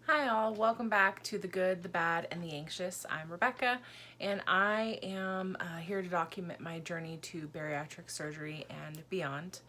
Hi all, welcome back to The Good, the Bad, and the Anxious. I'm Rebecca, and I am here to document my journey to bariatric surgery and beyond.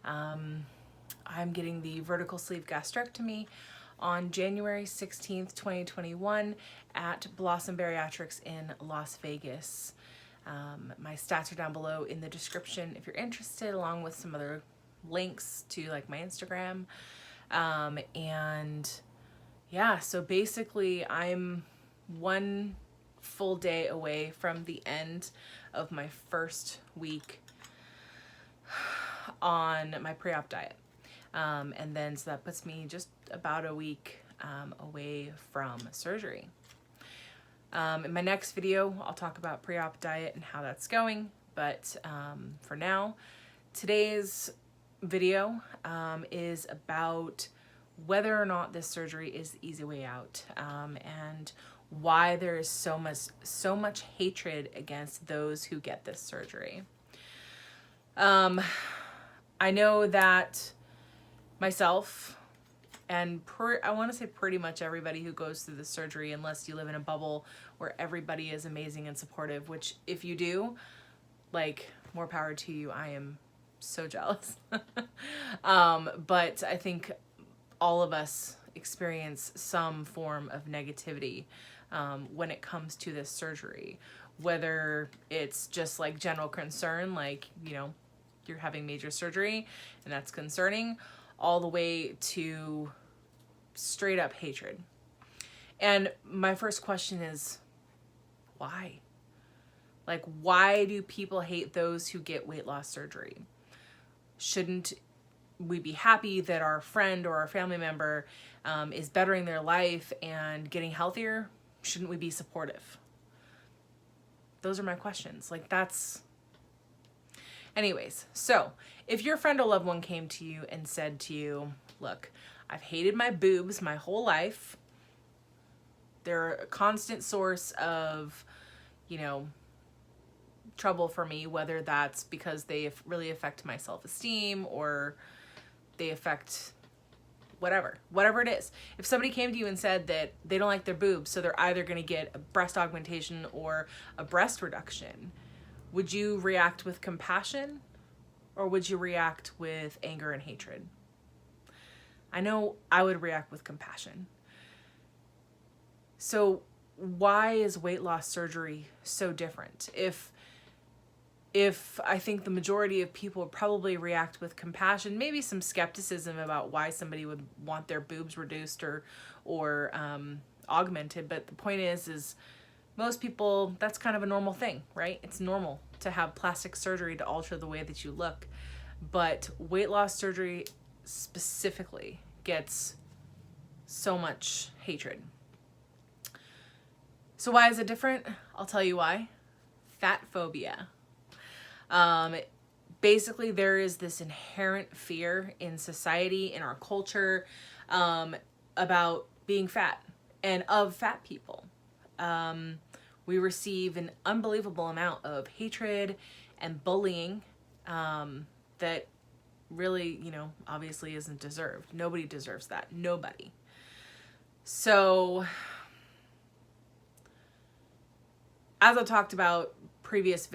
I'm getting the vertical sleeve gastrectomy on January 16th, 2021 at Blossom Bariatrics in Las Vegas. My stats are down below in the description if you're interested, along with some other links to like my Instagram. Yeah, so basically I'm one full day away from the end of my first week on my pre-op diet. And then so that puts me just about a week away from surgery. In my next video, I'll talk about pre-op diet and how that's going. But for now, today's video is about whether or not this surgery is the easy way out, and why there is so much hatred against those who get this surgery. I know that myself and I want to say pretty much everybody who goes through the surgery, unless you live in a bubble where everybody is amazing and supportive, which if you do, like, more power to you. I am so jealous. But I think all of us experience some form of negativity when it comes to this surgery, whether it's just like general concern, like, you know, you're having major surgery and that's concerning, all the way to straight up hatred. And my first question is, why? Like, why do people hate those who get weight loss surgery? Shouldn't we be happy that our friend or our family member is bettering their life and getting healthier? Shouldn't we be supportive? Those are my questions. Like, that's... Anyways, so if your friend or loved one came to you and said to you, look, I've hated my boobs my whole life. They're a constant source of, you know, trouble for me, whether that's because they really affect my self-esteem or they affect whatever it is. If somebody came to you and said that they don't like their boobs, so they're either going to get a breast augmentation or a breast reduction, would you react with compassion or would you react with anger and hatred? I know I would react with compassion. So why is weight loss surgery so different? If I think the majority of people would probably react with compassion, maybe some skepticism about why somebody would want their boobs reduced or augmented. But the point is most people, that's kind of a normal thing, right? It's normal to have plastic surgery to alter the way that you look. But weight loss surgery specifically gets so much hatred. So why is it different? I'll tell you why. Fatphobia. Basically, there is this inherent fear in society, in our culture, about being fat and of fat people. We receive an unbelievable amount of hatred and bullying that really, you know, obviously isn't deserved. Nobody deserves that. Nobody. So, as I talked about in previous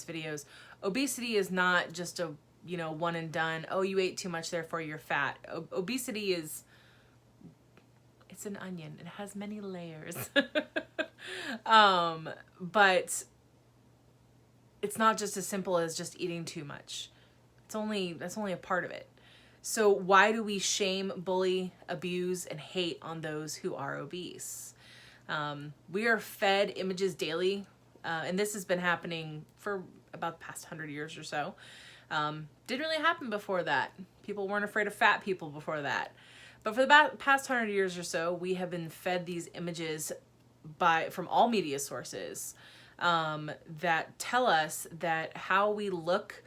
videos, obesity is not just a, you know, one and done. Oh, you ate too much, therefore you're fat. Obesity is, it's an onion. It has many layers. But it's not just as simple as just eating too much. That's only a part of it. So why do we shame, bully, abuse, and hate on those who are obese? We are fed images daily, and this has been happening for about the past 100 years or so. Didn't really happen before that. People weren't afraid of fat people before that. But for the past 100 years or so, we have been fed these images from all media sources that tell us that how we look,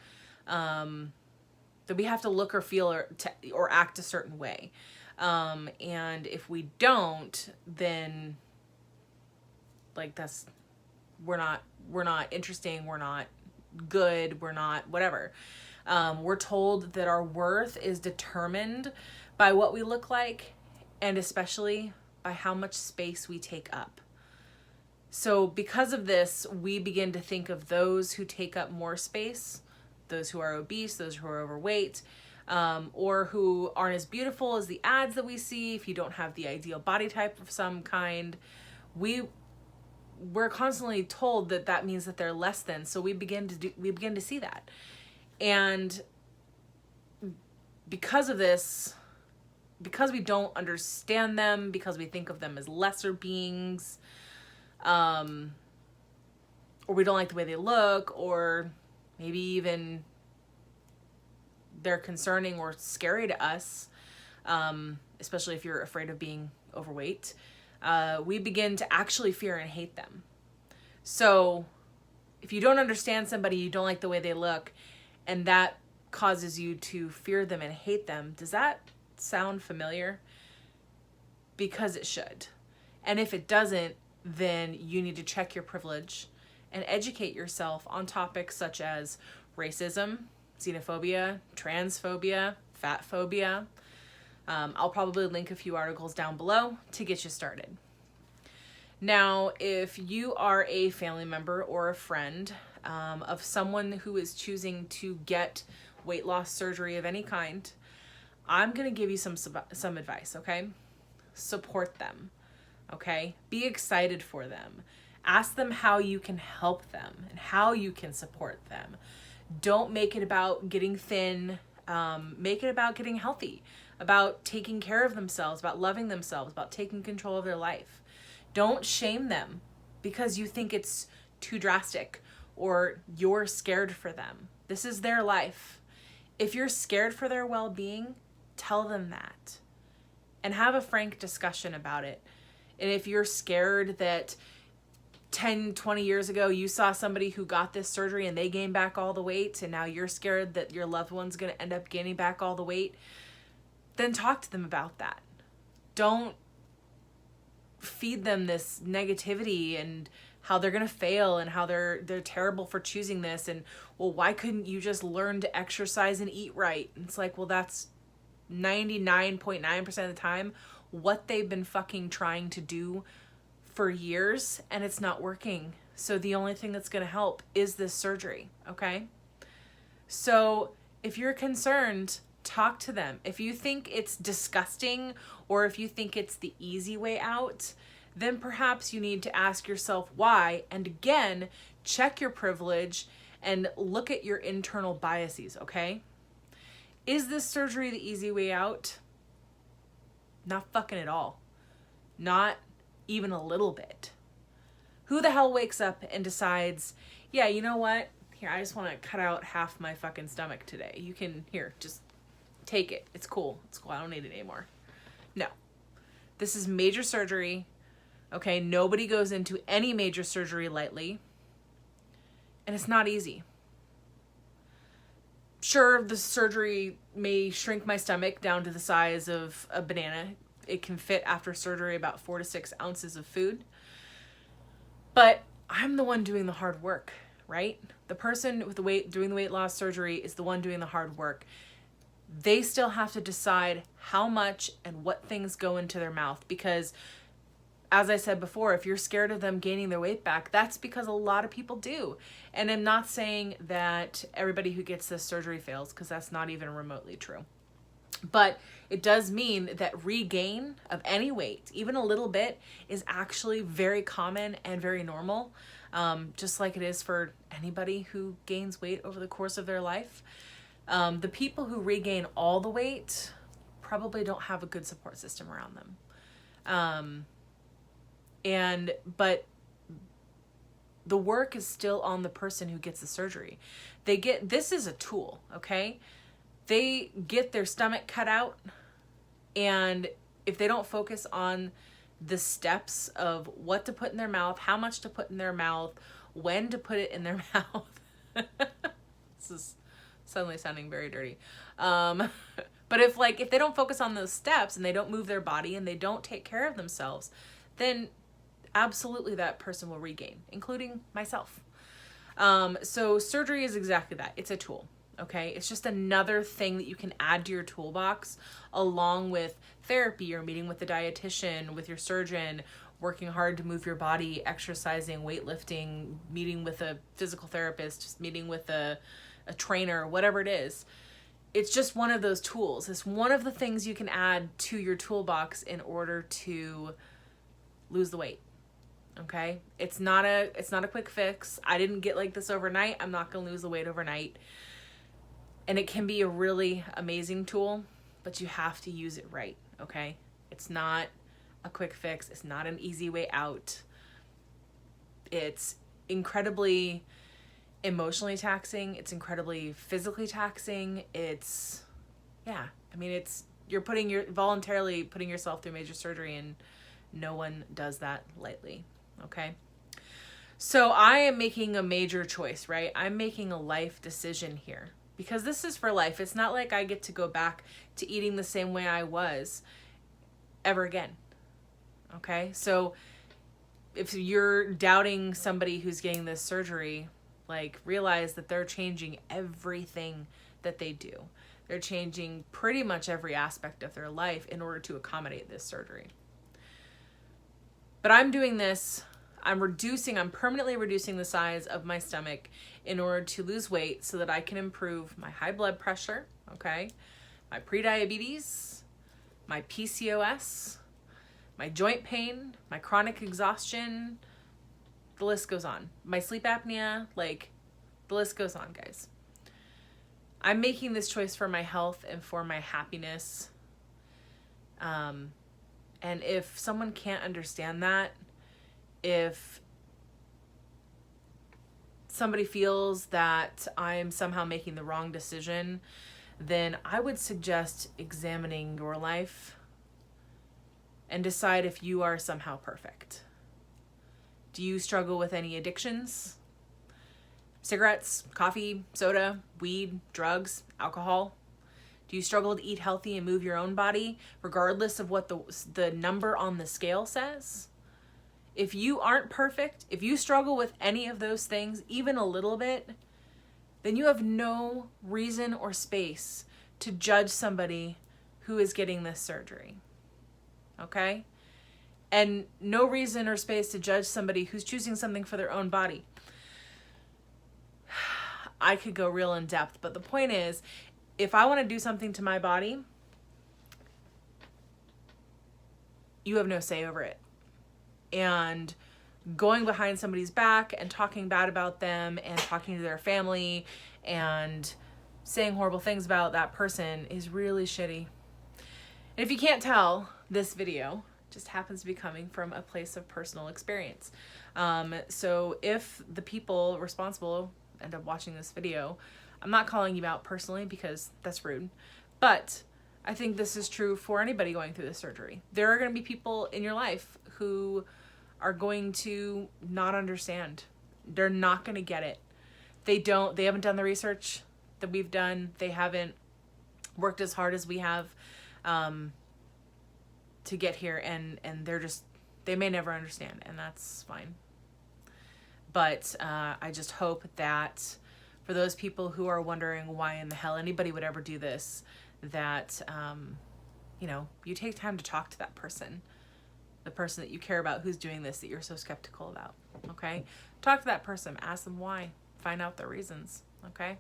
that we have to look or feel or act a certain way. And if we don't, then like we're not interesting, we're not good, we're not whatever. We're told that our worth is determined by what we look like, and especially by how much space we take up. So because of this, we begin to think of those who take up more space, those who are obese, those who are overweight, or who aren't as beautiful as the ads that we see. If you don't have the ideal body type of some kind, we're constantly told that that means that they're less than. So we begin to see that. And because of this, because we don't understand them, because we think of them as lesser beings, or we don't like the way they look, or maybe even they're concerning or scary to us, especially if you're afraid of being overweight, we begin to actually fear and hate them. So if you don't understand somebody, you don't like the way they look, and that causes you to fear them and hate them, does that sound familiar? Because it should. And if it doesn't, then you need to check your privilege and educate yourself on topics such as racism, xenophobia, transphobia, fatphobia. I'll probably link a few articles down below to get you started. Now, if you are a family member or a friend of someone who is choosing to get weight loss surgery of any kind, I'm going to give you some advice, okay? Support them, okay? Be excited for them. Ask them how you can help them and how you can support them. Don't make it about getting thin. Make it about getting healthy, about taking care of themselves, about loving themselves, about taking control of their life. Don't shame them because you think it's too drastic or you're scared for them. This is their life. If you're scared for their well-being, tell them that and have a frank discussion about it. And if you're scared that 10, 20 years ago, you saw somebody who got this surgery and they gained back all the weight, and now you're scared that your loved one's going to end up gaining back all the weight, then talk to them about that. Don't feed them this negativity and how they're going to fail and how they're terrible for choosing this. And, well, why couldn't you just learn to exercise and eat right? And it's like, well, that's 99.9% of the time what they've been fucking trying to do for years, and it's not working. So the only thing that's going to help is this surgery, okay? So if you're concerned, talk to them. If you think it's disgusting or if you think it's the easy way out, then perhaps you need to ask yourself why, and again, check your privilege and look at your internal biases, okay? Is this surgery the easy way out? Not fucking at all. Not even a little bit. Who the hell wakes up and decides, yeah, you know what? Here, I just want to cut out half my fucking stomach today. You can, here, just take it. It's cool. It's cool. I don't need it anymore. No. This is major surgery. Okay, nobody goes into any major surgery lightly. And it's not easy. Sure, the surgery may shrink my stomach down to the size of a banana. It can fit after surgery about 4 to 6 ounces of food. But I'm the one doing the hard work, right? The person with doing the weight loss surgery is the one doing the hard work. They still have to decide how much and what things go into their mouth, because as I said before, if you're scared of them gaining their weight back, that's because a lot of people do. And I'm not saying that everybody who gets this surgery fails, because that's not even remotely true. But it does mean that regain of any weight, even a little bit, is actually very common and very normal, just like it is for anybody who gains weight over the course of their life. The people who regain all the weight probably don't have a good support system around them. But the work is still on the person who gets the surgery. This is a tool, okay? They get their stomach cut out, and if they don't focus on the steps of what to put in their mouth, how much to put in their mouth, when to put it in their mouth. This is suddenly sounding very dirty. But if they don't focus on those steps and they don't move their body and they don't take care of themselves, then absolutely that person will regain, including myself. So surgery is exactly that. It's a tool. Okay, it's just another thing that you can add to your toolbox along with therapy or meeting with the dietitian, with your surgeon, working hard to move your body, exercising, weightlifting, meeting with a physical therapist, just meeting with a trainer, whatever it is. It's just one of those tools. It's one of the things you can add to your toolbox in order to lose the weight. Okay? It's not a quick fix. I didn't get like this overnight. I'm not going to lose the weight overnight. And it can be a really amazing tool, but you have to use it right, okay? It's not a quick fix. It's not an easy way out. It's incredibly emotionally taxing. It's incredibly physically taxing. It's, yeah, I mean, you're voluntarily putting yourself through major surgery, and no one does that lightly, okay? So I am making a major choice, right? I'm making a life decision here. Because this is for life. It's not like I get to go back to eating the same way I was ever again. Okay? So if you're doubting somebody who's getting this surgery, like, realize that they're changing everything that they do. They're changing pretty much every aspect of their life in order to accommodate this surgery. But I'm doing this, I'm permanently reducing the size of my stomach in order to lose weight so that I can improve my high blood pressure, okay, my prediabetes, my PCOS, my joint pain, my chronic exhaustion, the list goes on. My sleep apnea, like, the list goes on, guys. I'm making this choice for my health and for my happiness. And if someone can't understand that, if somebody feels that I'm somehow making the wrong decision, then I would suggest examining your life and decide if you are somehow perfect. Do you struggle with any addictions? Cigarettes, coffee, soda, weed, drugs, alcohol? Do you struggle to eat healthy and move your own body regardless of what the number on the scale says? If you aren't perfect, if you struggle with any of those things, even a little bit, then you have no reason or space to judge somebody who is getting this surgery. Okay? And no reason or space to judge somebody who's choosing something for their own body. I could go real in depth, but the point is, if I want to do something to my body, you have no say over it. And going behind somebody's back and talking bad about them and talking to their family and saying horrible things about that person is really shitty. And if you can't tell, this video just happens to be coming from a place of personal experience. So if the people responsible end up watching this video, I'm not calling you out personally because that's rude, but I think this is true for anybody going through this surgery. There are going to be people in your life who are going to not understand. They're not going to get it. They haven't done the research that we've done. They haven't worked as hard as we have to get here, and they may never understand, and that's fine. But I just hope that for those people who are wondering why in the hell anybody would ever do this, that you take time to talk to that person, the person that you care about who's doing this, that you're so skeptical about. Okay? Talk to that person, ask them why, find out their reasons. Okay?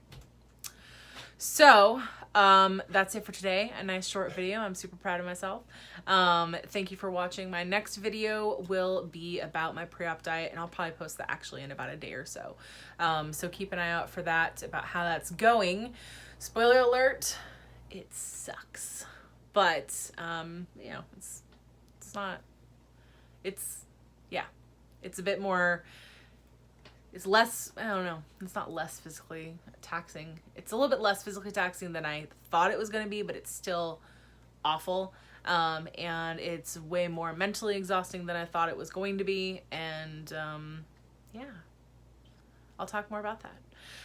So that's it for today. A nice short video. I'm super proud of myself. Thank you for watching. My next video will be about my pre-op diet, and I'll probably post that actually in about a day or so. So keep an eye out for that, about how that's going. Spoiler alert, it sucks. But it's a bit more, it's less, I don't know, it's not less physically taxing. It's a little bit less physically taxing than I thought it was going to be, but it's still awful. And it's way more mentally exhausting than I thought it was going to be. And I'll talk more about that.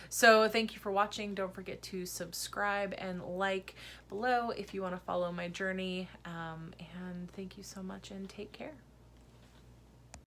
So thank you for watching. Don't forget to subscribe and like below if you want to follow my journey. And thank you so much, and take care.